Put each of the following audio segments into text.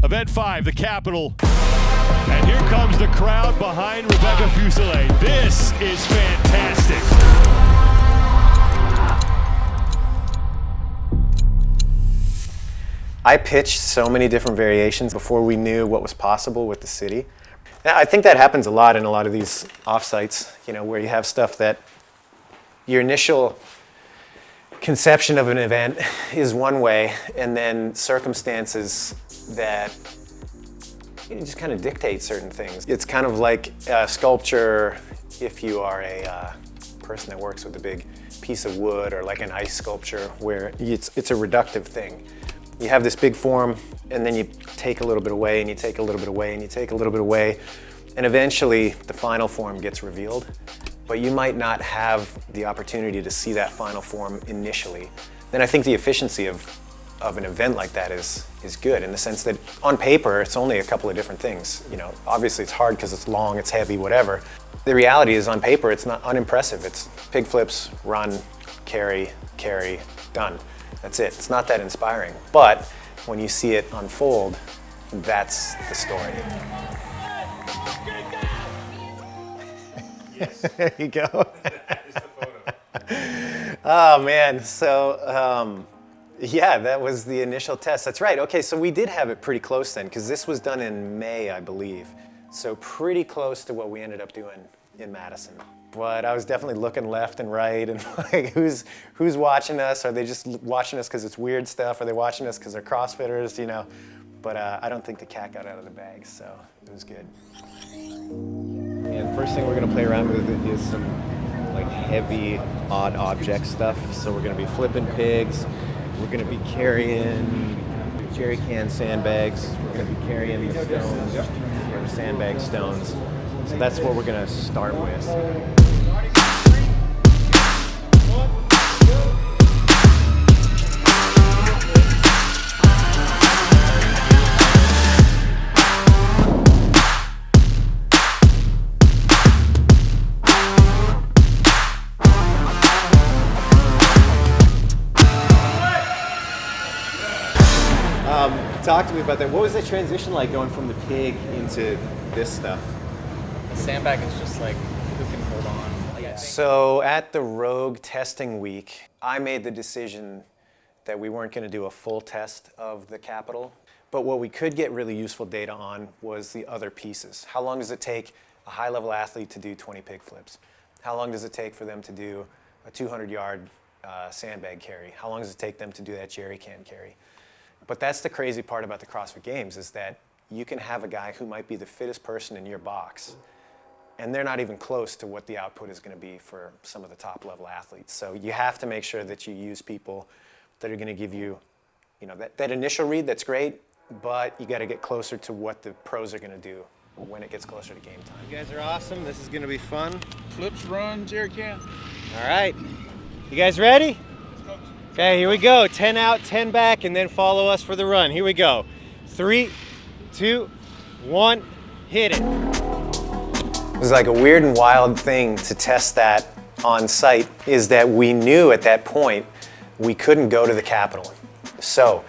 Event 5, the Capitol. And here comes the crowd behind Rebecca Fuselier. This is fantastic. I pitched so many different variations before we knew what was possible with the city. I think that happens a lot in a lot of these offsites, you know, where you have stuff that your initial conception of an event is one way, and then circumstances that just kind of dictate certain things. It's kind of like sculpture if you are a person that works with a big piece of wood, or like an ice sculpture where it's a reductive thing. You have this big form, and then you take a little bit away, and you take a little bit away, and you take a little bit away, and eventually the final form gets revealed. But you might not have the opportunity to see that final form initially. Then I think the efficiency of an event like that is good, in the sense that on paper it's only a couple of different things. You know, obviously it's hard because it's long, it's heavy, whatever. The reality is on paper it's not unimpressive. It's pig flips, run, carry, done. That's it. It's not that inspiring. But when you see it unfold, that's the story. Yes. There you go. That is the photo. Oh man, so yeah, that was the initial test. That's right. Okay, so we did have it pretty close then, because this was done in May, I believe. So pretty close to what we ended up doing in Madison. But I was definitely looking left and right, and like, who's watching us? Are they just watching us because it's weird stuff? Are they watching us because they're CrossFitters? You know. But I don't think the cat got out of the bag, so it was good. And first thing we're gonna play around with is some like heavy, odd object stuff. So we're gonna be flipping pigs. We're gonna be carrying jerry can sandbags. We're gonna be carrying the stones, or the sandbag stones. So that's what we're gonna start with. Talk to me about that. What was the transition like going from the pig into this stuff? The sandbag is just like, who can hold on? So at the Rogue testing week, I made the decision that we weren't going to do a full test of the Capitol, but what we could get really useful data on was the other pieces. How long does it take a high-level athlete to do 20 pig flips? How long does it take for them to do a 200-yard sandbag carry? How long does it take them to do that jerry can carry? But that's the crazy part about the CrossFit Games, is that you can have a guy who might be the fittest person in your box, and they're not even close to what the output is going to be for some of the top level athletes. So you have to make sure that you use people that are going to give you, you know, that initial read that's great, but you got to get closer to what the pros are going to do when it gets closer to game time. You guys are awesome. This is going to be fun. Flips, run, jerry can. All right. You guys ready? Okay, here we go. 10 out, 10 back, and then follow us for the run. Here we go. 3, 2, 1, hit it. It was like a weird and wild thing to test that on site, is that we knew at that point we couldn't go to the Capitol. So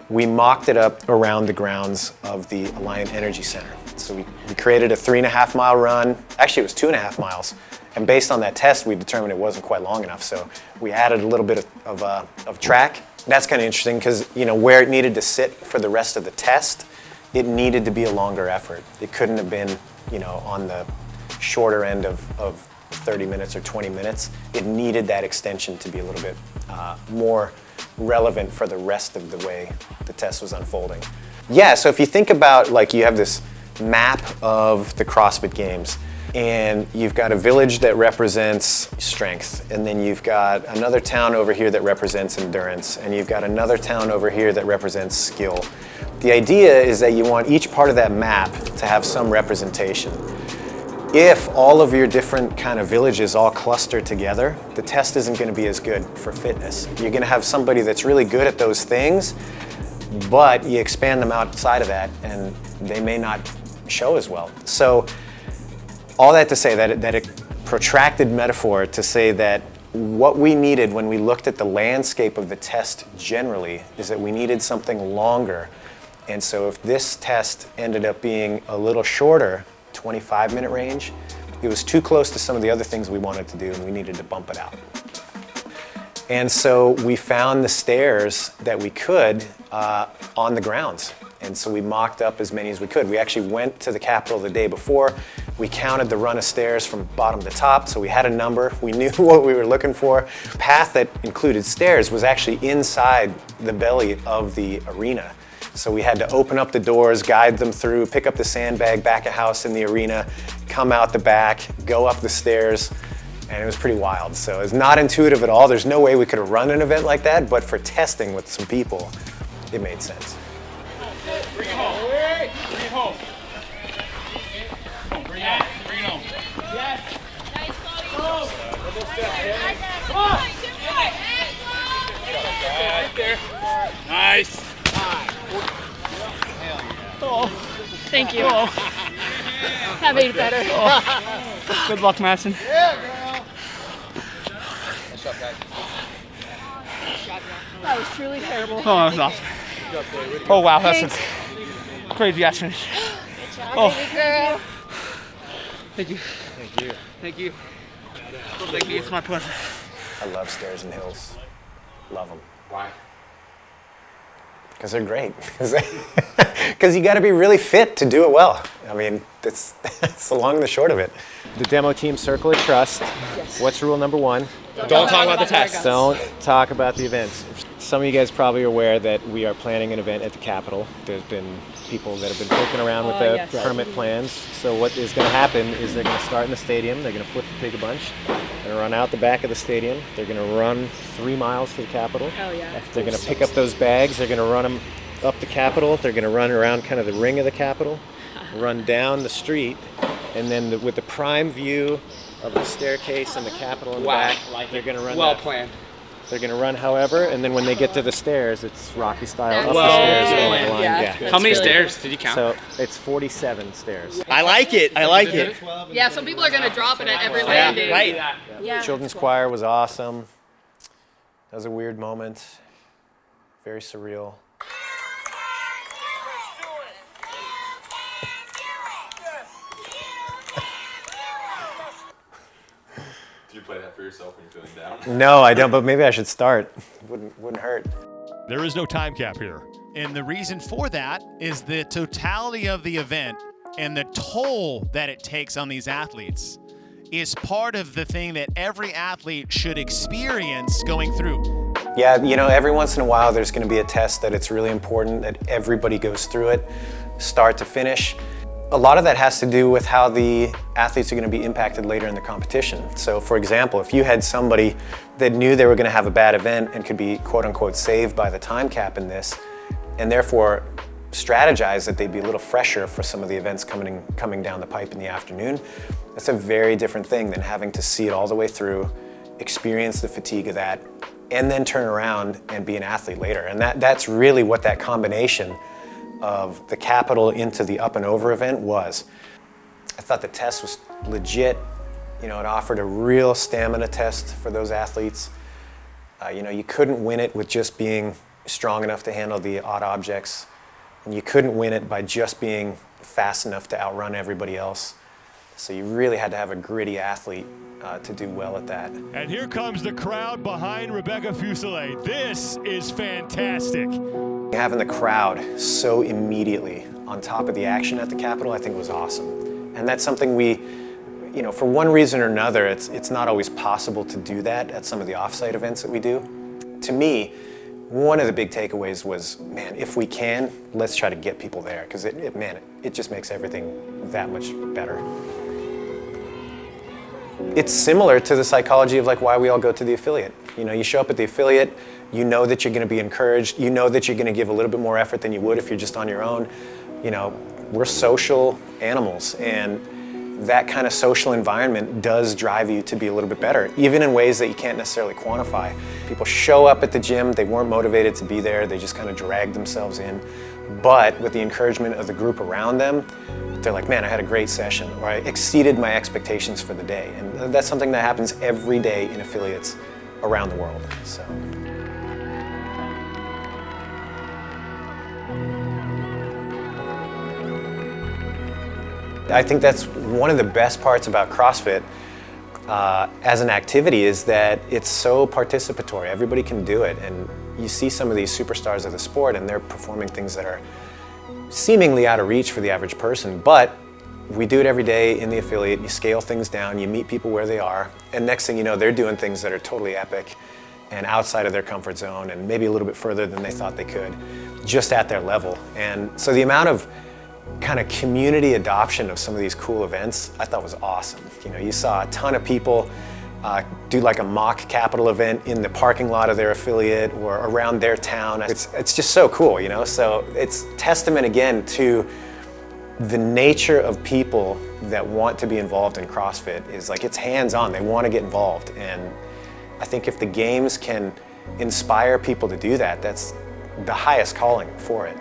we mocked it up around the grounds of the Alliant Energy Center. So we created a 3.5 mile run. Actually, it was 2.5 miles. And based on that test, we determined it wasn't quite long enough. So we added a little bit of track. That's kind of interesting because, you know, where it needed to sit for the rest of the test, it needed to be a longer effort. It couldn't have been, you know, on the shorter end of 30 minutes or 20 minutes. It needed that extension to be a little bit more relevant for the rest of the way the test was unfolding. Yeah, so if you think about, like, you have this map of the CrossFit Games, and you've got a village that represents strength, and then you've got another town over here that represents endurance, and you've got another town over here that represents skill. The idea is that you want each part of that map to have some representation. If all of your different kind of villages all cluster together, the test isn't going to be as good for fitness. You're going to have somebody that's really good at those things, but you expand them outside of that and they may not show as well. So all that to say that a protracted metaphor to say that what we needed when we looked at the landscape of the test generally is that we needed something longer And so if this test ended up being a little shorter, 25-minute range, it was too close to some of the other things we wanted to do, and we needed to bump it out. And so we found the stairs that we could on the grounds. And so we mocked up as many as we could. We actually went to the Capitol the day before. We counted the run of stairs from bottom to top, so we had a number. We knew what we were looking for. The path that included stairs was actually inside the belly of the arena. So we had to open up the doors, guide them through, pick up the sandbag, back a house in the arena, come out the back, go up the stairs, and it was pretty wild. So it's not intuitive at all. There's no way we could have run an event like that, but for testing with some people, it made sense. Bring it home. Bring it home. Bring it home. Bring it home. Yes. Nice ball. Come on. Right there. Nice. Oh, thank you. Oh. That made it better. Oh. Good luck, Madison. Yeah, girl. That was truly terrible. Oh, that was awesome. Oh, wow, that's a crazy ass finish. Oh. Girl. Thank you. Thank you. Thank you. Thank you. It's my pleasure. I love stairs and hills. Love them. Why? Because they're great. Because you got to be really fit to do it well. I mean, that's the long and the short of it. The demo team circle of trust. Yes. What's rule number 1? Don't talk about the test. Don't talk about the events. Some of you guys probably are aware that we are planning an event at the Capitol. There's been people that have been poking around with the permit plans. So what is going to happen is they're going to start in the stadium. They're going to flip the pig a bunch. They're going to run out the back of the stadium. They're going to run 3 miles to the Capitol. Oh, yeah. They're going to pick up those bags. They're going to run them up the Capitol. They're going to run around kind of the ring of the Capitol, run down the street, and then with the prime view of the staircase and the Capitol in the back, they're going to run Well planned. They're going to run however, and then when they get to the stairs, it's Rocky style up Well the stairs along planned, the line. yeah. How many stairs did you count? So it's 47 stairs. I like it. I like it. Yeah, some people are going to drop it at every landing. Right. Yeah. Children's choir was awesome. That was a weird moment. Very surreal. Do you play that for yourself when you're feeling down? No, I don't, but maybe I should start. Wouldn't hurt. There is no time cap here. And the reason for that is the totality of the event and the toll that it takes on these athletes is part of the thing that every athlete should experience going through. Yeah, you know, every once in a while there's going to be a test that it's really important that everybody goes through it, start to finish. A lot of that has to do with how the athletes are going to be impacted later in the competition. So for example, if you had somebody that knew they were going to have a bad event and could be quote unquote saved by the time cap in this, and therefore strategize that they'd be a little fresher for some of the events coming down the pipe in the afternoon, that's a very different thing than having to see it all the way through, experience the fatigue of that, and then turn around and be an athlete later. And that's really what that combination of the Capitol into the up and over event was. I thought the test was legit. You know, it offered a real stamina test for those athletes. You know, you couldn't win it with just being strong enough to handle the odd objects, and you couldn't win it by just being fast enough to outrun everybody else. So you really had to have a gritty athlete to do well at that. And here comes the crowd behind Rebecca Fuselier. This is fantastic. Having the crowd so immediately on top of the action at the Capitol, I think was awesome. And that's something we, you know, for one reason or another, it's not always possible to do that at some of the offsite events that we do. To me, one of the big takeaways was, man, if we can, let's try to get people there, because it just makes everything that much better. It's similar to the psychology of like why we all go to the affiliate. You know, you show up at the affiliate, you know that you're going to be encouraged, you know that you're going to give a little bit more effort than you would if you're just on your own. You know, we're social animals, and that kind of social environment does drive you to be a little bit better, even in ways that you can't necessarily quantify. People show up at the gym, they weren't motivated to be there, they just kind of dragged themselves in. But with the encouragement of the group around them, they're like, man, I had a great session, or I exceeded my expectations for the day. And that's something that happens every day in affiliates around the world. So. I think that's one of the best parts about CrossFit as an activity is that it's so participatory. Everybody can do it, and you see some of these superstars of the sport and they're performing things that are seemingly out of reach for the average person, but we do it every day in the affiliate. You scale things down, you meet people where they are, and next thing you know, they're doing things that are totally epic and outside of their comfort zone and maybe a little bit further than they thought they could, just at their level. And so the amount of kind of community adoption of some of these cool events, I thought was awesome. You know, you saw a ton of people do like a mock capital event in the parking lot of their affiliate or around their town. It's just so cool, you know? So it's testament again to the nature of people that want to be involved in CrossFit is like it's hands-on, they want to get involved. And I think if the games can inspire people to do that, that's the highest calling for it.